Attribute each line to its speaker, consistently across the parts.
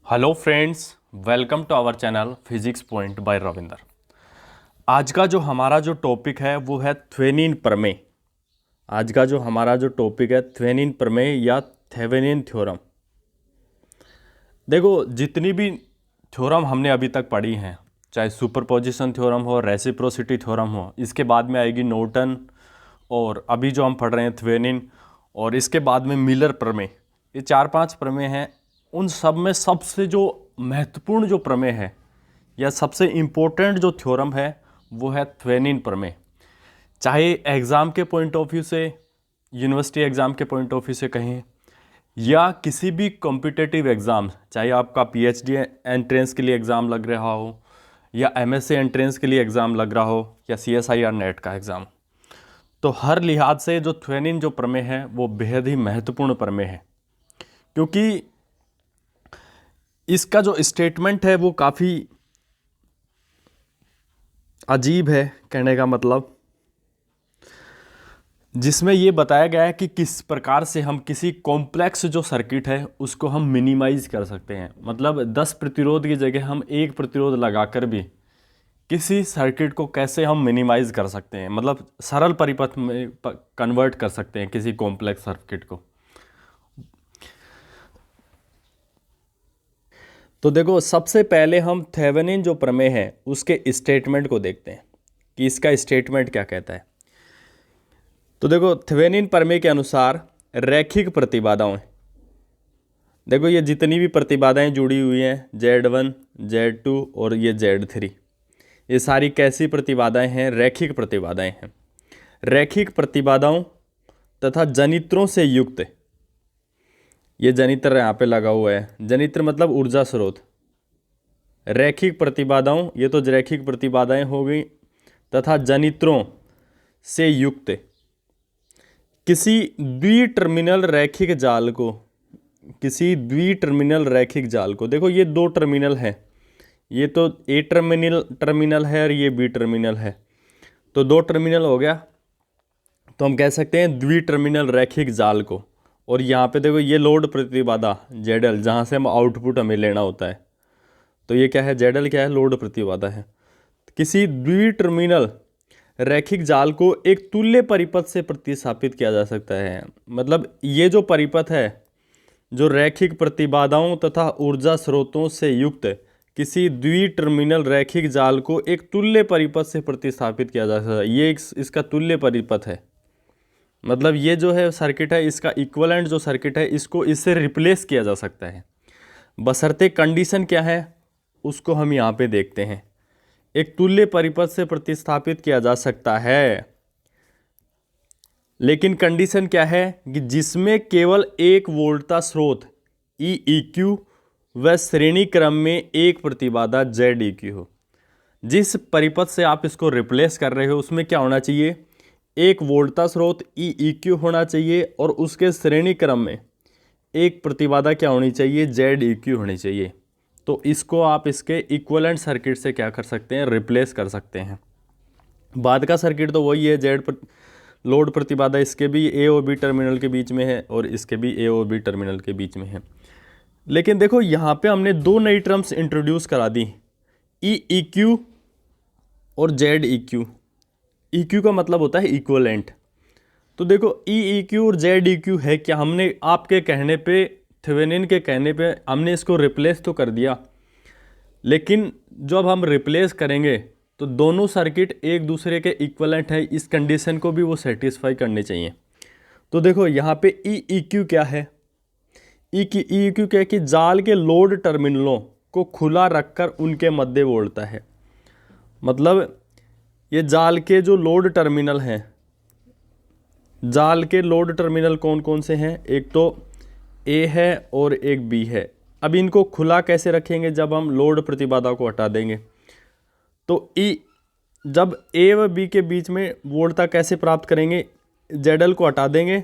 Speaker 1: Hello friends, welcome to our channel physics point by Ravinder. आज का जो हमारा टॉपिक है वो है थेवेनिन प्रमेय। आज का जो हमारा टॉपिक है थेवेनिन प्रमेय या थेवेनिन थ्योरम। देखो, जितनी भी थ्योरम हमने अभी तक पढ़ी हैं, चाहे सुपरपोजिशन थ्योरम हो, रेसिप्रोसिटी थ्योरम हो, इसके बाद में आएगी नॉर्टन, और अभी जो हम पढ़ रहे हैं थेवेनिन, और इसके बाद में मिलर प्रमेय। ये 4-5 प्रमेय हैं। उन सब में सबसे जो महत्वपूर्ण जो प्रमेय है या सबसे इम्पोर्टेंट जो थ्योरम है वो है थेवेनिन प्रमेय। चाहे एग्ज़ाम के पॉइंट ऑफ व्यू से, यूनिवर्सिटी एग्ज़ाम के पॉइंट ऑफ व्यू से कहें, या किसी भी कॉम्पिटिटिव एग्ज़ाम, चाहे आपका पीएचडी एंट्रेंस के लिए एग्ज़ाम लग रहा हो, या एमएससी एंट्रेंस के लिए एग्ज़ाम लग रहा हो, या सीएसआईआर नेट का एग्ज़ाम, तो हर लिहाज से जो थेवेनिन जो प्रमेय है वो बेहद ही महत्वपूर्ण प्रमेय है। क्योंकि इसका जो स्टेटमेंट है वो काफ़ी अजीब है, कहने का मतलब, जिसमें ये बताया गया है कि किस प्रकार से हम किसी कॉम्प्लेक्स जो सर्किट है उसको हम मिनिमाइज कर सकते हैं। मतलब 10 प्रतिरोध की जगह हम एक प्रतिरोध लगाकर भी किसी सर्किट को कैसे हम मिनिमाइज कर सकते हैं, मतलब सरल परिपथ में कन्वर्ट कर सकते हैं किसी कॉम्प्लेक्स सर्किट को। तो देखो, सबसे पहले हम थेवेनिन जो प्रमेय है उसके स्टेटमेंट को देखते हैं कि इसका स्टेटमेंट क्या कहता है। तो देखो, थेवेनिन प्रमेय के अनुसार रैखिक प्रतिबाधाएं, देखो ये जितनी भी प्रतिबाधाएं जुड़ी हुई हैं, Z1, Z2 और ये Z3, ये सारी कैसी प्रतिबाधाएं हैं? रैखिक प्रतिबाधाएं हैं। रैखिक प्रतिबाधाओं तथा जनित्रों से युक्त, ये जनित्र यहाँ पे लगा हुआ है, जनित्र मतलब ऊर्जा स्रोत। रैखिक प्रतिबाधाओं, ये तो रैखिक प्रतिबाधाएं हो गई, तथा जनित्रों से युक्त किसी द्विटर्मिनल रैखिक जाल को, किसी द्विटर्मिनल रैखिक जाल को, देखो ये दो टर्मिनल है, ये तो ए टर्मिनल है और ये बी टर्मिनल है, तो दो टर्मिनल हो गया, तो हम कह सकते हैं द्विटर्मिनल रैखिक जाल को। और यहाँ पे देखो ये लोड प्रतिबाधा ZL, जहाँ से हम आउटपुट हमें लेना होता है, तो ये क्या है? ZL क्या है? लोड प्रतिबाधा है। किसी द्विटर्मिनल रैखिक जाल को एक तुल्य परिपथ से प्रतिस्थापित किया जा सकता है। मतलब ये जो परिपथ है, जो रैखिक प्रतिबाधाओं तथा ऊर्जा स्रोतों से युक्त किसी द्विटर्मिनल रैखिक जाल को एक तुल्य परिपथ से प्रतिस्थापित किया जा सकता है, ये इसका तुल्य परिपथ है। मतलब ये जो है सर्किट है, इसका इक्विवेलेंट जो सर्किट है, इसको इससे रिप्लेस किया जा सकता है। बशर्ते कंडीशन क्या है उसको हम यहाँ पे देखते हैं। एक तुल्य परिपथ से प्रतिस्थापित किया जा सकता है, लेकिन कंडीशन क्या है कि जिसमें केवल एक वोल्टता स्रोत EEQ व श्रेणी क्रम में एक प्रतिबाधा ZEQ हो। जिस परिपथ से आप इसको रिप्लेस कर रहे हो उसमें क्या होना चाहिए? एक वोल्टता स्रोत EEQ होना चाहिए, और उसके श्रेणी क्रम में एक प्रतिबाधा क्या होनी चाहिए? ZEQ होनी चाहिए। तो इसको आप इसके इक्विवेलेंट सर्किट से क्या कर सकते हैं? रिप्लेस कर सकते हैं। बाद का सर्किट तो वही है, लोड प्रतिबाधा इसके भी A और B टर्मिनल के बीच में है, और इसके भी A और B टर्मिनल के बीच में है। लेकिन देखो यहाँ पे हमने दो नई टर्म्स इंट्रोड्यूस करा दी, EEQ और ZEQ। EQ का मतलब होता है इक्विवेलेंट। तो देखो EEQ और ZEQ है क्या? हमने आपके कहने पे, थेवेनिन के कहने पे हमने इसको रिप्लेस तो कर दिया, लेकिन जब हम रिप्लेस करेंगे तो दोनों सर्किट एक दूसरे के इक्विवेलेंट है, इस कंडीशन को भी वो सेटिस्फाई करने चाहिए। तो देखो यहाँ पे EEQ क्या है? EEQ क्या है कि जाल के लोड टर्मिनलों को खुला रखकर उनके मध्य वोल्टता है। मतलब ये जाल के जो लोड टर्मिनल हैं, जाल के लोड टर्मिनल कौन कौन से हैं? एक तो A है और एक B है। अब इनको खुला कैसे रखेंगे? जब हम लोड प्रतिबाधा को हटा देंगे, तो जब A व B के बीच में वोल्टता कैसे प्राप्त करेंगे? ZL को हटा देंगे,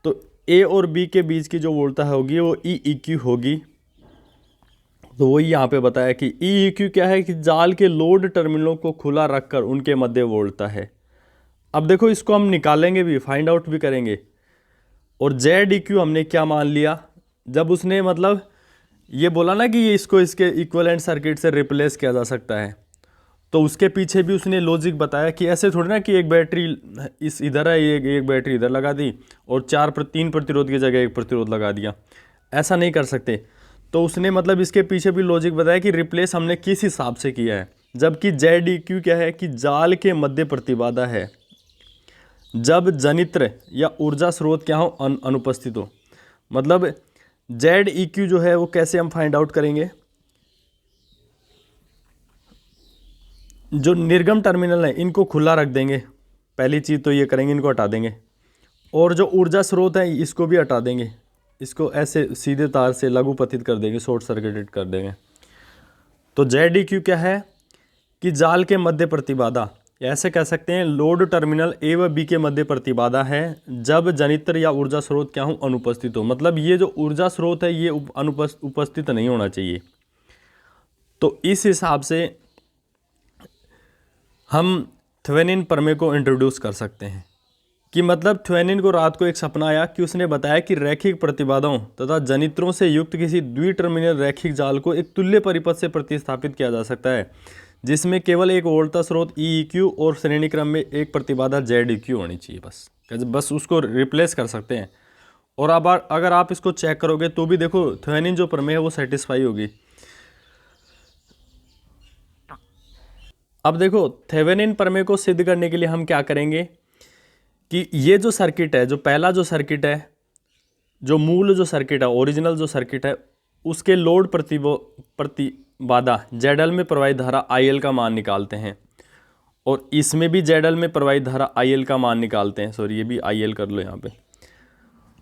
Speaker 1: तो A और B के बीच की जो वोल्टता होगी वो EEQ होगी। तो वही यहाँ पे बताया कि EEQ क्या है कि जाल के लोड टर्मिनलों को खुला रखकर उनके मध्य वोल्टता है। अब देखो इसको हम निकालेंगे भी, फाइंड आउट भी करेंगे। और ZEQ हमने क्या मान लिया? जब उसने, मतलब ये बोला ना कि ये इसको इसके इक्विवेलेंट सर्किट से रिप्लेस किया जा सकता है, तो उसके पीछे भी उसने लॉजिक बताया कि ऐसे थोड़ी ना कि एक बैटरी इस इधर है, एक बैटरी इधर लगा दी और तीन प्रतिरोध की जगह एक प्रतिरोध लगा दिया, ऐसा नहीं कर सकते। तो उसने मतलब इसके पीछे भी लॉजिक बताया कि रिप्लेस हमने किस हिसाब से किया है। जबकि जेड ई क्यू क्या है कि जाल के मध्य प्रतिबाधा है जब जनित्र या ऊर्जा स्रोत क्या हो अनुपस्थित हो। मतलब जेड ई क्यू जो है वो कैसे हम फाइंड आउट करेंगे, जो निर्गम टर्मिनल है इनको खुला रख देंगे, पहली चीज़ तो ये करेंगे, इनको हटा देंगे। और जो ऊर्जा स्रोत है इसको भी हटा देंगे, इसको ऐसे सीधे तार से लघुपतित कर देंगे, शॉर्ट सर्किटेड कर देंगे। तो जेड ई क्यू क्या है कि जाल के मध्य प्रतिबाधा, ऐसे कह सकते हैं लोड टर्मिनल ए व बी के मध्य प्रतिबाधा है जब जनित्र या ऊर्जा स्रोत क्या हो अनुपस्थित हो। मतलब ये जो ऊर्जा स्रोत है ये उपस्थित नहीं होना चाहिए। तो इस हिसाब से हम थेवेनिन प्रमेय को इंट्रोड्यूस कर सकते हैं कि मतलब थेवेनिन को रात को एक सपना आया कि उसने बताया कि रैखिक प्रतिबाधाओं तथा जनित्रों से युक्त किसी द्विटर्मिनल रैखिक जाल को एक तुल्य परिपथ से प्रतिस्थापित किया जा सकता है जिसमें केवल एक वोल्टता स्रोत ई क्यू और श्रेणी क्रम में एक प्रतिबाधा जेड ई क्यू होनी चाहिए। बस उसको रिप्लेस कर सकते हैं। और अब अगर आप इसको चेक करोगे तो भी देखो थेवेनिन जो प्रमेय है वो सेटिस्फाई होगी। अब देखो थेवेनिन प्रमेय को सिद्ध करने के लिए हम क्या करेंगे कि ये जो सर्किट है, जो पहला जो सर्किट है, जो मूल जो सर्किट है, ओरिजिनल जो सर्किट है, उसके लोड प्रतिबाधा जेडएल में प्रवाहित धारा आईएल का मान निकालते हैं और इसमें भी जेडएल में प्रवाहित धारा आईएल का मान निकालते हैं। सॉरी, ये भी आईएल कर लो यहाँ पे।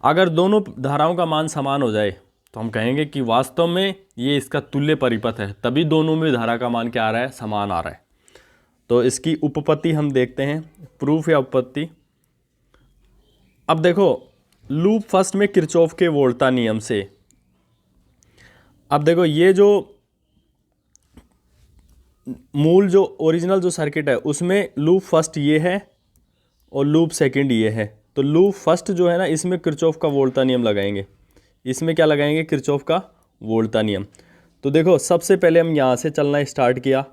Speaker 1: अगर दोनों धाराओं का मान समान हो जाए तो हम कहेंगे कि वास्तव में ये इसका तुल्य परिपथ है, तभी दोनों में धारा का मान क्या आ रहा है, समान आ रहा है। तो इसकी उपपत्ति हम देखते हैं, प्रूफ या उपपत्ति। अब देखो लूप फर्स्ट में किरचॉफ के वोल्टा नियम से, अब देखो ये जो मूल जो ओरिजिनल जो सर्किट है उसमें लूप फर्स्ट ये है और लूप सेकंड ये है। तो लूप फर्स्ट जो है ना इसमें किरचॉफ का वोल्टा नियम लगाएंगे, इसमें क्या लगाएंगे, किरचॉफ का वोल्टा नियम। तो देखो सबसे पहले हम यहाँ से चलना स्टार्ट किया,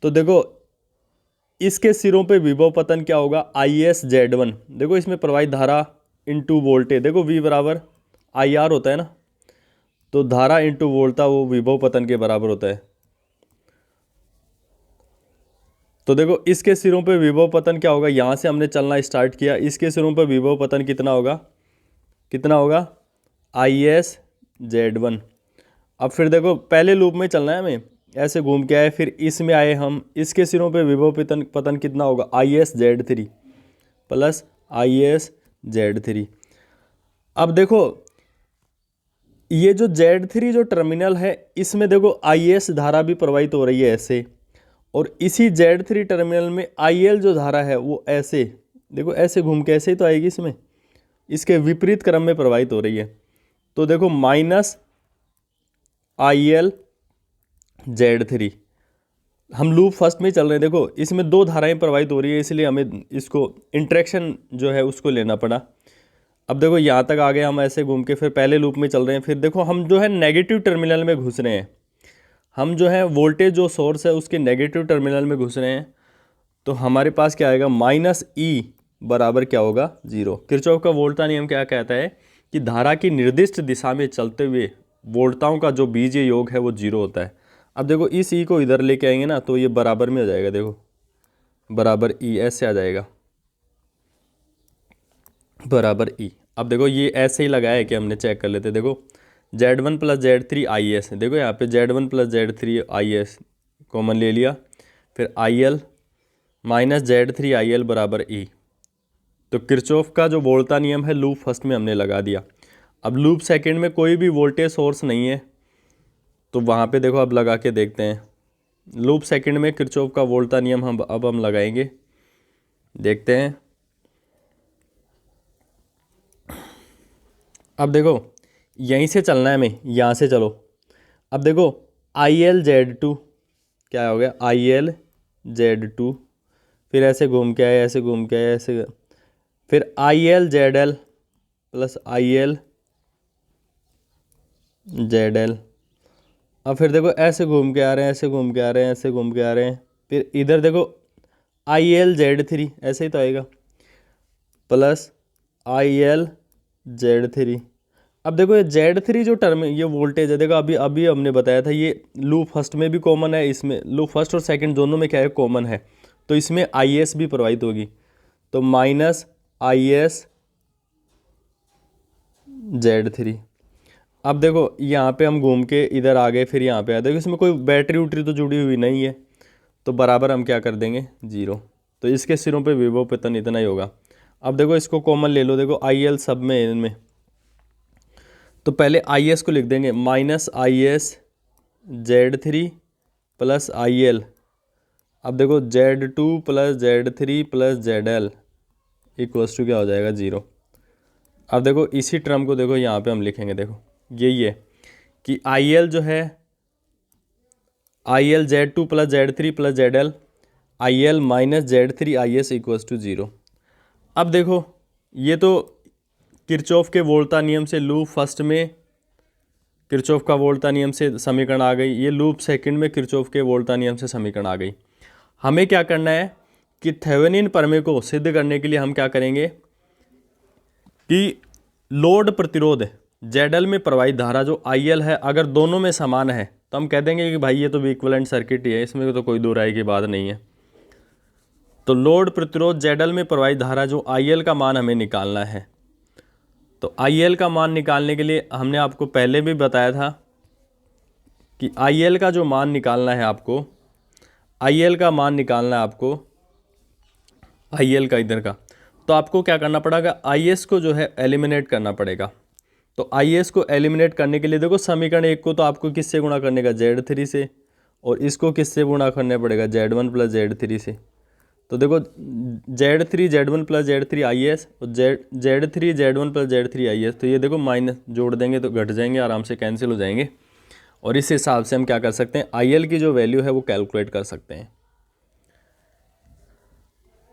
Speaker 1: तो देखो इसके सिरों पे विभव पतन क्या होगा, आई एस जेड वन। देखो इसमें प्रवाहित धारा इंटू वोल्टेज, देखो V बराबर आई आर होता है ना, तो धारा इंटू वोल्टा वो विभव पतन के बराबर होता है। तो देखो इसके सिरों पे विभव पतन क्या होगा, यहाँ से हमने चलना स्टार्ट किया, इसके सिरों पे विभव पतन कितना होगा, कितना होगा, आई एस जेड वन। अब फिर देखो पहले लूप में चलना है हमें, ऐसे घूम के आए, फिर इसमें आए हम, इसके सिरों पे विभव पतन कितना होगा, I S Z three plus I S Z three. अब देखो ये जो जेड थ्री जो टर्मिनल है इसमें देखो आई एस धारा भी प्रवाहित हो रही है ऐसे, और इसी जेड थ्री टर्मिनल में आई एल जो धारा है वो ऐसे, देखो ऐसे घूम के ऐसे ही तो आएगी, इसमें इसके विपरीत क्रम में प्रवाहित हो रही है। तो देखो minus I L Z three, हम लूप फर्स्ट में चल रहे हैं, देखो इसमें दो धाराएं प्रवाहित हो रही है इसलिए हमें इसको इंट्रैक्शन जो है उसको लेना पड़ा। अब देखो यहाँ तक आ गए हम ऐसे घूम के, फिर पहले लूप में चल रहे हैं, फिर देखो हम जो है नेगेटिव टर्मिनल में घुस रहे हैं, हम जो है वोल्टेज जो सोर्स है उसके नेगेटिव टर्मिनल में घुस रहे हैं। तो हमारे पास क्या आएगा, माइनस ई बराबर क्या होगा, जीरो। किरचॉफ का वोल्टा नियम क्या कहता है कि धारा की निर्दिष्ट दिशा में चलते हुए वोल्टाओं का जो बीजीय योग है वो जीरो होता है। अब देखो इस ई को इधर लेके आएंगे ना तो ये बराबर में हो जाएगा, देखो बराबर ई ऐसे आ जाएगा, बराबर ई। अब देखो ये ऐसे ही लगाया है कि हमने चेक कर लेते, देखो Z one plus Z three I S, देखो यहाँ पे Z one plus Z three I S common ले लिया, फिर I L minus Z three I L बराबर ई। तो किरचॉफ का जो वोल्टा नियम है लूप फर्स्ट में हमने लगा दिया। अब लूप सेकंड में कोई भी वोल्टेज सोर्स नहीं है, तो वहाँ पे देखो अब लगा के देखते हैं। लूप सेकंड में किरचॉफ का वोल्टा नियम हम लगाएंगे, देखते हैं। अब देखो यहीं से चलना है हमें, यहाँ से चलो। अब देखो आई एल जेड टू क्या हो गया, आई एल जेड टू, फिर ऐसे घूम के आए, ऐसे घूम के आए, ऐसे, फिर I L Z L plus I L Z L, अब फिर देखो ऐसे घूम के आ रहे हैं, ऐसे घूम के आ रहे हैं, ऐसे घूम के आ रहे हैं, फिर इधर देखो IL-Z3 ऐसे ही तो आएगा, प्लस IL-Z3। अब देखो ये Z3 जो टर्म है, ये वोल्टेज है, देखो अभी अभी हमने बताया था ये लूप फर्स्ट में भी कॉमन है, इसमें लूप फर्स्ट और सेकंड दोनों में क्या है, कॉमन है, तो इसमें IS भी प्रवाहित होगी, तो माइनस IS-Z3। अब देखो यहाँ पे हम घूम के इधर आ गए, फिर यहाँ पे आ, देखो इसमें कोई बैटरी उटरी तो जुड़ी हुई नहीं है, तो बराबर हम क्या कर देंगे, 0। तो इसके सिरों पे विभव पतन इतना ही होगा। अब देखो इसको कॉमन ले लो, देखो IL सब में है इनमें, तो पहले IS को लिख देंगे माइनस IS-Z3 प्लस IL। अब देखो Z2 plus Z3 plus ZL equals to क्या हो जाएगा, 0। अब देखो इसी टर्म को देखो यहाँ पे हम लिखेंगे, देखो यही है कि IL जो है IL Z2 plus Z3 plus ZL, IL minus Z3 IS equals to 0। अब देखो ये तो किरचॉफ के वोल्टा नियम से लूप फर्स्ट में किरचॉफ का वोल्टा नियम से समीकरण आ गई, ये लूप सेकंड में किरचॉफ के वोल्टा नियम से समीकरण आ गई। हमें क्या करना है कि थेवेनिन प्रमेय को सिद्ध करने के लिए हम क्या करेंगे कि लोड प्रतिरोध ZL में प्रवाहित धारा जो IL है, अगर दोनों में समान है तो हम कह देंगे कि भाई ये तो इक्विवेलेंट सर्किट ही है, इसमें तो कोई दो राय की बात नहीं है। तो लोड प्रतिरोध ZL में प्रवाहित धारा जो IL का मान हमें निकालना है, तो IL का मान निकालने के लिए हमने आपको पहले भी बताया था कि IL का जो मान निकालना है आपको, IL का मान निकालना है आपको, IL का इधर का, तो आपको क्या करना पड़ेगा, IS को जो है एलिमिनेट करना पड़ेगा। तो IS को एलिमिनेट करने के लिए देखो समीकरण 1 को तो आपको किससे गुणा करने का, Z3 से, और इसको किससे गुणा करना पड़ेगा, Z1 प्लस Z3 से। तो देखो Z3 Z1 plus Z3 IS और Z3 Z1 plus Z3 IS, तो ये देखो माइनस जोड़ देंगे तो घट जाएंगे, आराम से कैंसिल हो जाएंगे, और इस हिसाब से हम क्या कर सकते हैं, IL की जो वैल्यू है वो कैलकुलेट कर सकते हैं।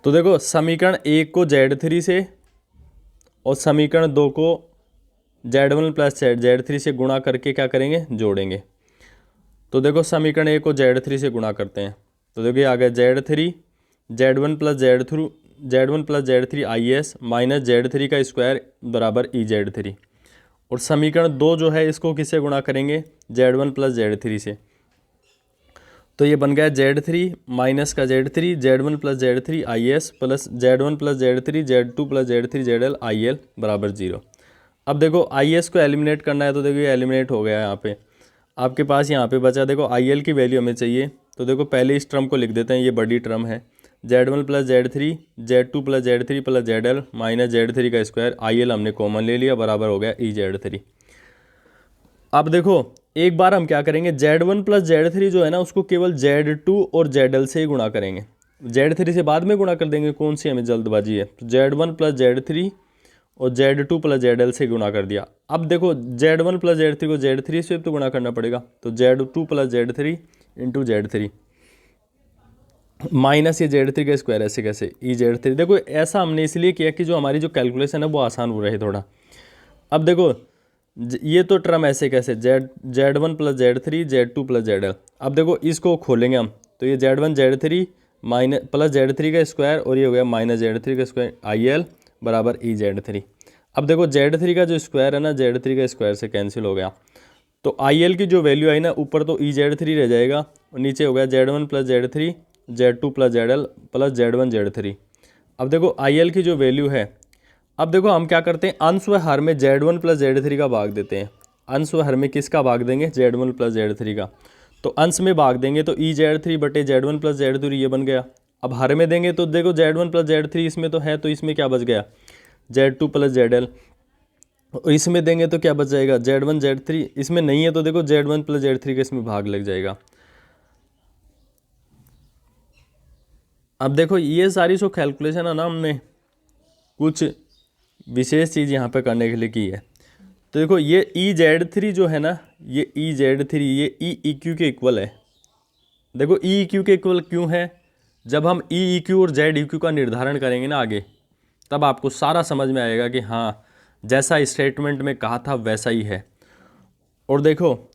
Speaker 1: तो देखो समीकरण 1 को Z3 से और समीकरण 2 को Z1 प्लस Z3 से गुणा करके क्या करेंगे, जोड़ेंगे। तो देखो समीकरण 1 को Z3 से गुणा करते हैं, तो देखो ये आ गया Z3 Z1 plus Z3 IS minus Z3 का स्क्वायर बराबर EZ3, और समीकरण 2 जो है इसको किससे गुणा करेंगे, Z1 प्लस Z3 से, तो ये बन गया Z3 माइनस का Z3 Z1 plus Z3 IS plus Z1 plus Z3 Z2 plus Z3 ZL IL बराबर 0। अब देखो IS को एलिमिनेट करना है, तो देखो ये एलिमिनेट हो गया यहाँ पे, आपके पास यहाँ पे बचा देखो IL की वैल्यू हमें चाहिए, तो देखो पहले इस टर्म को लिख देते हैं, ये बड़ी टर्म है, Z1 plus Z3 Z2 plus Z3 plus ZL minus Z3 का स्क्वायर, IL हमने कॉमन ले लिया, बराबर हो गया EZ3। अब देखो एक बार हम क्या करेंगे, Z1 प्लस Z3 जो है ना उसको केवल Z2 और ZL से ही गुणा करेंगे, Z3 से बाद में गुणा कर देंगे, कौन सी हमें जल्दबाजी है। तो Z1 प्लस Z3 और Z2 प्लस ZL से गुणा कर दिया। अब देखो Z1 प्लस Z3 को Z3 से तो गुणा करना पड़ेगा, तो Z2 plus Z3 into Z3 minus ये Z3 का स्क्वायर, ऐसे कैसे EZ3। देखो ऐसा हमने इसलिए किया कि जो हमारी जो कैलकुलेशन है वो आसान हो रही थोड़ा। अब देखो ये तो टर्म ऐसे कैसे, Z1 plus Z3 Z2 plus ZL। अब देखो इसको खोलेंगे हम, तो ये Z1 Z3 minus plus Z3 का स्क्वायर, और ये हो गया माइनस Z3 का स्क्वायर IL बराबर EZ3। अब देखो Z3 का जो स्क्वायर है ना, Z3 का स्क्वायर से कैंसिल हो गया, तो IL की जो वैल्यू आई ना ऊपर तो EZ3 रह जाएगा, और नीचे हो गया Z1 plus Z3 Z2 plus ZL plus Z1 Z3। अब देखो IL की जो वैल्यू है, अब देखो हम क्या करते हैं, अंश व हर में Z1 प्लस Z3 का भाग देते हैं। अंश व हर में किसका भाग देंगे, Z1 प्लस Z3 का। तो अंश में भाग देंगे तो EZ3 बटे Z1 प्लस Z3 ये बन गया। अब हर में देंगे तो देखो Z1 प्लस Z3 इसमें तो है, तो इसमें क्या बच गया, Z2 प्लस ZL। और इसमें देंगे तो क्या बच जाएगा, Z1 Z3। इसमें नहीं है तो देखो Z1 प्लस Z3 का इसमें भाग लग जाएगा। अब देखो ये सारी जो कैलकुलेशन है ना, हमने कुछ विशेष चीज़ यहाँ पे करने के लिए की है। तो देखो ये EZ3 जो है ना, ये EZ3 ये EEQ के इक्वल है। देखो EEQ के इक्वल क्यों है, जब हम EEQ और ZEQ का निर्धारण करेंगे ना आगे, तब आपको सारा समझ में आएगा कि हाँ जैसा स्टेटमेंट में कहा था वैसा ही है। और देखो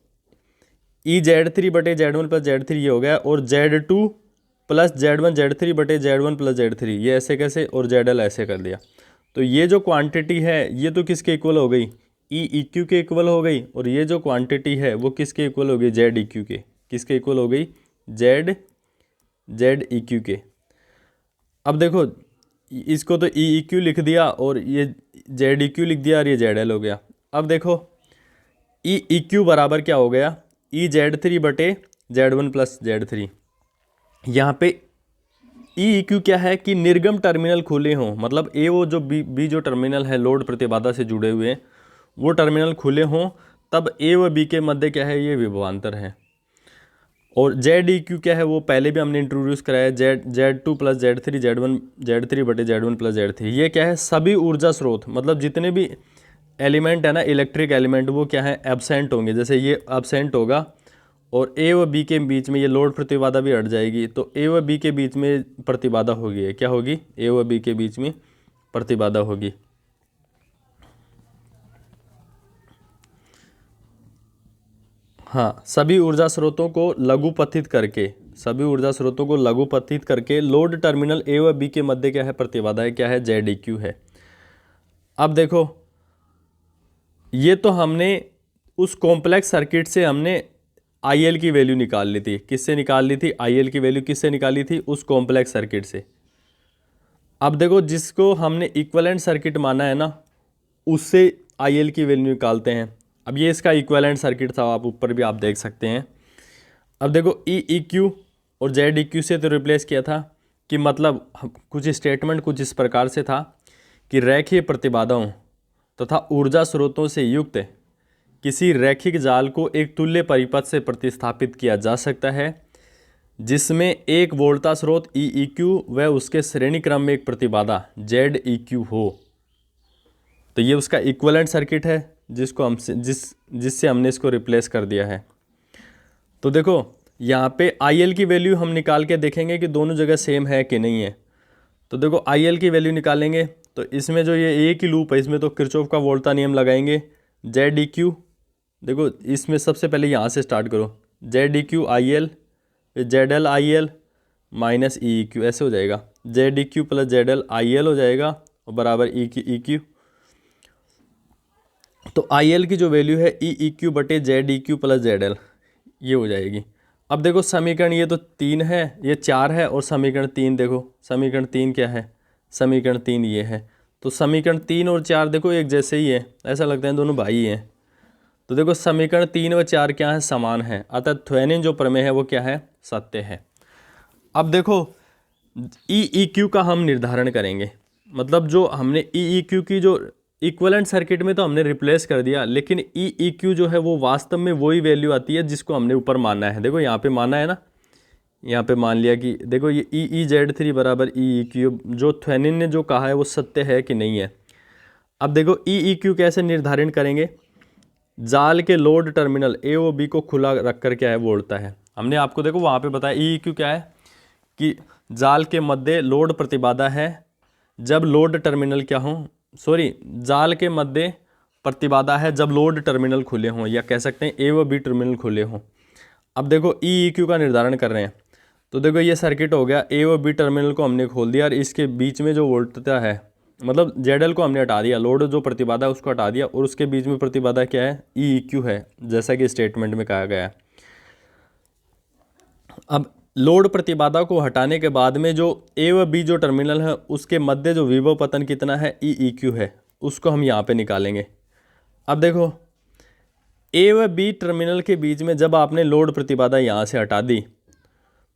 Speaker 1: Z3/Z1 प्लस Z3 ये हो गया, और Z2 plus Z1 Z3/Z1 plus Z3 ये ऐसे कैसे, और ZL ऐसे कर दिया। तो ये जो क्वांटिटी है ये तो किसके इक्वल हो गई, EEQ के इक्वल हो गई, और ये जो क्वांटिटी है वो किसके इक्वल हो गई, ZEQ के। किसके इक्वल हो गई, ZEQ के। अब देखो इसको तो EEQ लिख दिया और ये ZEQ लिख दिया और ये ZL हो गया। अब देखो EEQ बराबर क्या हो गया, EZ3/Z1 प्लस Z3। यहाँ पे EEQ क्या है कि निर्गम टर्मिनल खुले हों, मतलब ए वो जो बी जो टर्मिनल है लोड प्रतिबाधा से जुड़े हुए वो टर्मिनल खुले हों, तब ए व बी के मध्य क्या है, ये विभवांतर है। और ZEQ क्या है, वो पहले भी हमने इंट्रोड्यूस कराया, Z2 plus Z3 Z3/Z1 plus Z3। ये क्या है, सभी ऊर्जा स्रोत, मतलब जितने भी एलिमेंट है ना, इलेक्ट्रिक एलिमेंट, वो क्या है, एब्सेंट होंगे। जैसे ये एब्सेंट होगा और ए व बी के बीच में ये लोड प्रतिबाधा भी हट जाएगी, तो ए व बी के बीच में प्रतिबाधा होगी, क्या होगी, ए व बी के बीच में प्रतिबाधा होगी। हाँ, सभी ऊर्जा स्रोतों को लघुपथित करके लोड टर्मिनल ए व बी के मध्य क्या है, प्रतिबाधा है, क्या है, ZEQ है। अब देखो ये तो हमने उस कॉम्प्लेक्स सर्किट से हमने IL की वैल्यू निकाल ली थी। किससे निकाल ली थी, IL की वैल्यू किससे निकाली थी, उस कॉम्प्लेक्स सर्किट से। अब देखो जिसको हमने इक्विवेलेंट सर्किट माना है ना, उससे IL की वैल्यू निकालते हैं। अब ये इसका इक्विवेलेंट सर्किट था, आप ऊपर भी आप देख सकते हैं। अब देखो EEQ और ZEQ से तो रिप्लेस किया था कि मतलब कुछ स्टेटमेंट कुछ इस प्रकार से था कि रेखीय प्रतिबाधाओं तथा ऊर्जा स्रोतों से युक्त किसी रैखिक जाल को एक तुल्य परिपथ से प्रतिस्थापित किया जा सकता है जिसमें एक वोल्टा स्रोत EEQ व उसके श्रेणी क्रम में एक प्रतिबाधा ZEQ हो। तो ये उसका इक्विवेलेंट सर्किट है जिसको हम जिससे हमने इसको रिप्लेस कर दिया है। तो देखो यहाँ पे IL की वैल्यू हम निकाल के देखेंगे कि दोनों जगह सेम है कि नहीं है। तो देखो IL की वैल्यू निकालेंगे तो इसमें जो ये एक ही लूप है इसमें तो किरचॉफ का वोल्टा नियम लगाएंगे। ZEQ देखो इसमें सबसे पहले यहाँ से स्टार्ट करो, ZEQ IL ZL IL minus EEQ ऐसे हो जाएगा, ZEQ प्लस ZL IL हो जाएगा और बराबर EQ। तो IL की जो वैल्यू है EEQ/ZEQ प्लस ZL ये हो जाएगी। अब देखो समीकरण ये तो 3 है, ये 4 है, और समीकरण 3 देखो, समीकरण 3 क्या है, समीकरण 3 ये है। तो समीकरण 3 और 4 देखो एक जैसे ही है, ऐसा लगता है दोनों भाई हैं। तो देखो समीकरण 3 व 4 क्या है, समान है, अतः थेवेनिन जो प्रमेय है वो क्या है, सत्य है। अब देखो EEQ का हम निर्धारण करेंगे, मतलब जो हमने EEQ की जो इक्विवेलेंट सर्किट में तो हमने रिप्लेस कर दिया, लेकिन EEQ जो है वो वास्तव में वही वैल्यू आती है जिसको हमने ऊपर माना है। देखो यहाँ पे माना है ना, यहाँ पे मान लिया कि देखो ये EEZ3 बराबर EEQ, जो थेवेनिन ने जो कहा है वो सत्य है कि नहीं है। अब देखो EEQ कैसे निर्धारण करेंगे, जाल के लोड टर्मिनल A और B को खुला रखकर क्या है वोल्टा है। हमने आपको देखो वहाँ पे बताया EEQ क्या है कि जाल के मध्य लोड प्रतिबाधा है जब लोड टर्मिनल क्या हो, जाल के मध्य प्रतिबाधा है जब लोड टर्मिनल खुले हों, या कह सकते हैं A व B टर्मिनल खुले हों। अब देखो EEQ का निर्धारण कर रहे हैं, तो देखो ये सर्किट हो गया, A व B टर्मिनल को हमने खोल दिया और इसके बीच में जो वोल्टता है, मतलब ZL को हमने हटा दिया, लोड जो प्रतिबाधा है उसको हटा दिया, और उसके बीच में प्रतिबाधा क्या है, EEQ है, जैसा कि स्टेटमेंट में कहा गया है। अब लोड प्रतिबाधा को हटाने के बाद में जो A व B जो टर्मिनल है उसके मध्य जो विभव पतन कितना है, EEQ है, उसको हम यहाँ पे निकालेंगे। अब देखो A व B टर्मिनल के बीच में जब आपने लोड प्रतिबाधा यहाँ से हटा दी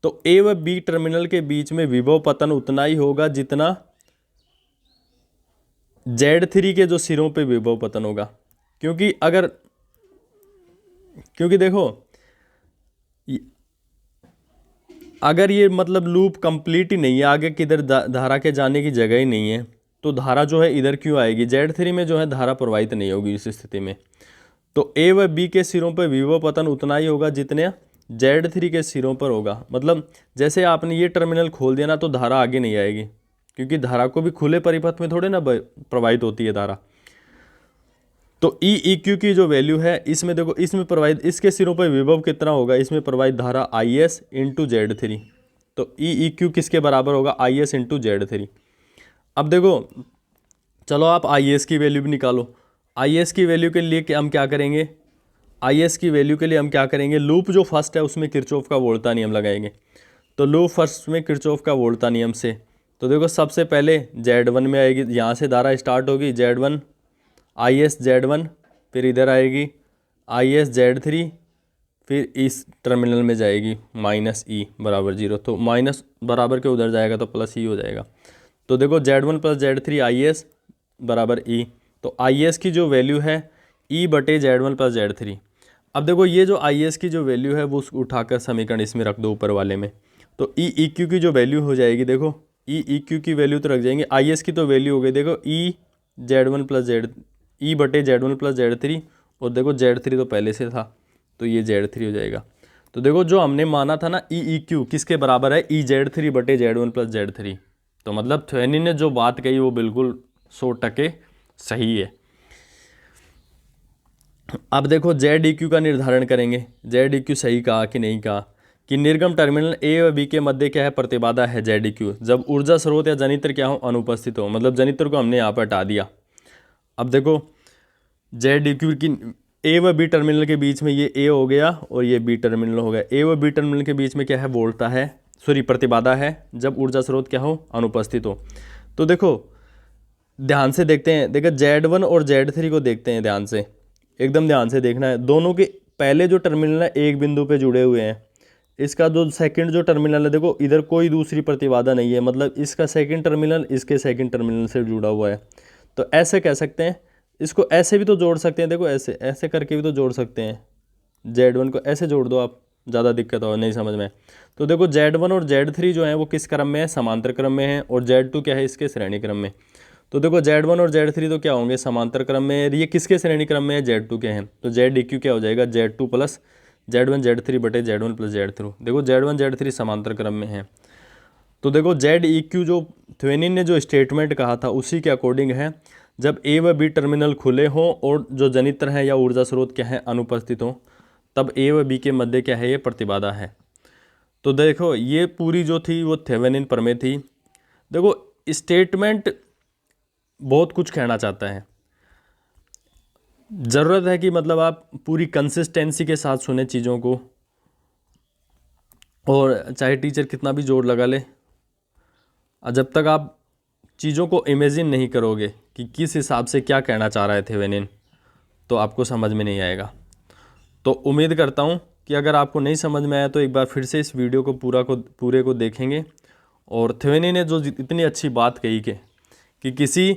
Speaker 1: तो A व B टर्मिनल के बीच में विभव पतन उतना ही होगा जितना Z3 के जो सिरों पे विभव पतन होगा। क्योंकि देखो अगर ये मतलब लूप कंप्लीट ही नहीं है, आगे किधर धारा के जाने की जगह ही नहीं है, तो धारा जो है इधर क्यों आएगी, Z3 में जो है धारा प्रवाहित नहीं होगी इस स्थिति में। तो A व B के सिरों पर विभव पतन उतना ही होगा जितने Z3 के सिरों पर होगा। मतलब जैसे आपने ये टर्मिनल खोल दिया ना तो धारा आगे नहीं आएगी, क्योंकि धारा को भी खुले परिपथ में थोड़े ना प्रवाहित होती है धारा। तो ई ई क्यू की जो वैल्यू है इसमें देखो, इसमें प्रवाहित, इसके सिरों पर विभव कितना होगा, इसमें प्रवाहित धारा I S into Z three. तो ई ई क्यू किसके बराबर होगा, I S into Z three. अब देखो चलो आप आई एस की वैल्यू भी निकालो। आई एस की वैल्यू के लिए हम क्या करेंगे, आई एस की वैल्यू के लिए हम क्या करेंगे, लूप जो फर्स्ट है उसमें किरचॉफ का वोल्टा नियम लगाएंगे। तो लूप फर्स्ट में किरचॉफ का वोल्टा नियम से, तो देखो सबसे पहले Z1 में आएगी, यहाँ से धारा स्टार्ट होगी Z1 आई एस Z1, फिर इधर आएगी आई एस Z3, फिर इस टर्मिनल में जाएगी माइनस ई बराबर 0। तो माइनस बराबर के उधर जाएगा तो प्लस ई हो जाएगा। तो देखो Z1 plus Z3 I S बराबर ई। तो आई एस की जो वैल्यू है ई बटे Z1 प्लस Z3। अब देखो ये जो आई एस की जो वैल्यू है वो उसको उठाकर समीकरण इसमें रख दो ऊपर वाले में। तो ई ई क्यू की जो वैल्यू हो जाएगी, देखो ई ई क्यू की वैल्यू तो रख जाएंगे, आई एस की तो वैल्यू हो गई देखो ई Z1 प्लस जेड, ई बटे Z1 प्लस Z3, और देखो Z3 तो पहले से था तो ये Z3 हो जाएगा। तो देखो जो हमने माना था ना ई ई क्यू किसके बराबर है, ई Z3 बटे Z1 प्लस Z3। तो मतलब थेवेनिन ने जो बात कही वो बिल्कुल 100% सही है। अब देखो जेड ई क्यू का निर्धारण करेंगे, जेड ई क्यू सही कहा कि नहीं कहा, कि निर्गम टर्मिनल ए व बी के मध्य क्या है, प्रतिबाधा है जेड ई क्यू, जब ऊर्जा स्रोत या जनित्र क्या हो, अनुपस्थित हो। मतलब जनित्र को हमने यहाँ पर हटा दिया। अब देखो जेड ई क्यू की ए व बी टर्मिनल के बीच में ये ए हो गया और ये बी टर्मिनल हो गया। ए व बी टर्मिनल के बीच में क्या है, वोल्टा है, सॉरी प्रतिबाधा है, जब ऊर्जा स्रोत क्या हो, अनुपस्थित हो। तो देखो ध्यान से देखते हैं, देखो Z1 और Z3 को देखते हैं ध्यान से, एकदम ध्यान से देखना है। दोनों के पहले जो टर्मिनल है एक बिंदु पे जुड़े हुए हैं, इसका जो सेकंड जो टर्मिनल है देखो इधर कोई दूसरी प्रतिबाधा नहीं है, मतलब इसका सेकंड टर्मिनल इसके सेकंड टर्मिनल से जुड़ा हुआ है। तो ऐसे कह सकते हैं, इसको ऐसे भी तो जोड़ सकते हैं, देखो ऐसे ऐसे करके भी तो जोड़ सकते हैं। Z1 को ऐसे जोड़ दो आप, ज़्यादा दिक्कत हो नहीं समझ में। तो देखो Z1 और Z3 जो है वो किस क्रम में है, समांतर क्रम में है, और Z2 क्या है, इसके श्रेणी क्रम में। तो देखो Z1 और Z3 तो क्या होंगे, समांतर क्रम में, ये किसके श्रेणी क्रम में है, Z2 के हैं। तो जेड ई क्यू क्या हो जाएगा, Z2 प्लस Z1 Z3 बटे Z1 प्लस Z3। देखो Z1 Z3 समांतर क्रम में है। तो देखो जेड ई क्यू जो थेवेनिन ने जो स्टेटमेंट कहा था उसी के अकॉर्डिंग है, जब ए व बी टर्मिनल खुले हों और जो जनित्र है या ऊर्जा स्रोत क्या है, अनुपस्थित हो, तब ए व बी के मध्य क्या है, ये प्रतिबाधा है। तो देखो ये पूरी जो थी वो थेवेनिन प्रमेय थी। देखो स्टेटमेंट बहुत कुछ कहना चाहता है, ज़रूरत है कि मतलब आप पूरी कंसिस्टेंसी के साथ सुने चीज़ों को, और चाहे टीचर कितना भी जोर लगा ले, जब तक आप चीज़ों को इमेजिन नहीं करोगे कि किस हिसाब से क्या कहना चाह रहा है थेवेनिन, तो आपको समझ में नहीं आएगा। तो उम्मीद करता हूँ कि अगर आपको नहीं समझ में आया तो एक बार फिर से इस वीडियो को पूरे को देखेंगे। और थेवेनिन ने जो इतनी अच्छी बात कही कि किसी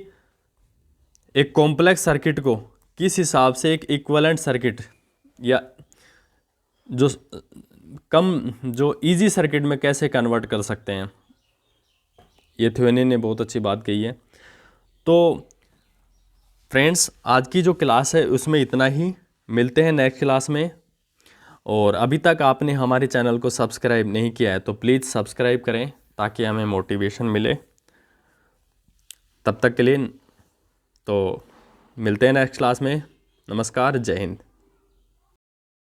Speaker 1: एक कॉम्प्लेक्स सर्किट को किस हिसाब से एक इक्विवेलेंट सर्किट या जो इजी सर्किट में कैसे कन्वर्ट कर सकते हैं, ये थेवेनिन ने बहुत अच्छी बात कही है। तो फ्रेंड्स आज की जो क्लास है उसमें इतना ही, मिलते हैं नेक्स्ट क्लास में। और अभी तक आपने हमारे चैनल को सब्सक्राइब नहीं किया है तो प्लीज़ सब्सक्राइब करें ताकि हमें मोटिवेशन मिले। तब तक के लिए तो मिलते हैं नेक्स्ट क्लास में। नमस्कार, जय हिंद।